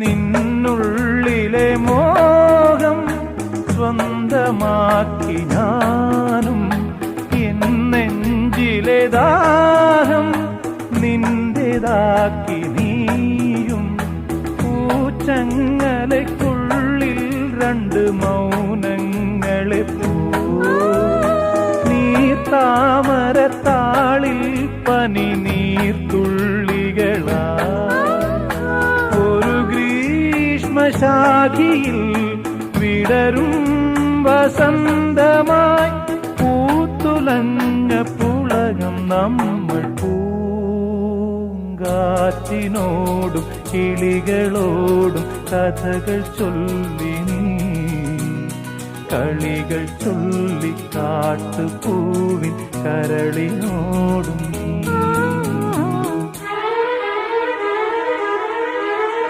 നിന്നുള്ളിലെ മോഹം സ്വന്തമാക്കി ഞാനും, എന്നെഞ്ചിലെ ദാഹം നിന്റേതാക്കി നീയും. പൂച്ചങ്ങലയ്ക്കുള്ളിൽ രണ്ട് മൗനങ്ങളെ നീർത്താമരത്താളിൽ പനി നീർത്തുള്ളികളാ. ഒരു ഗ്രീഷ്മശാഖിയിൽ വിടരും വസന്തമായി പൂത്തുലഞ്ഞ പുളകം നമ്മൾ. പൂങ്കാറ്റിനോടും കിളികളോടും കഥകൾ ചൊല്ലി നീ, കളികൾ ചൊല്ലി കാട്ടുപൂവിൻ കരളിനോടും നീ.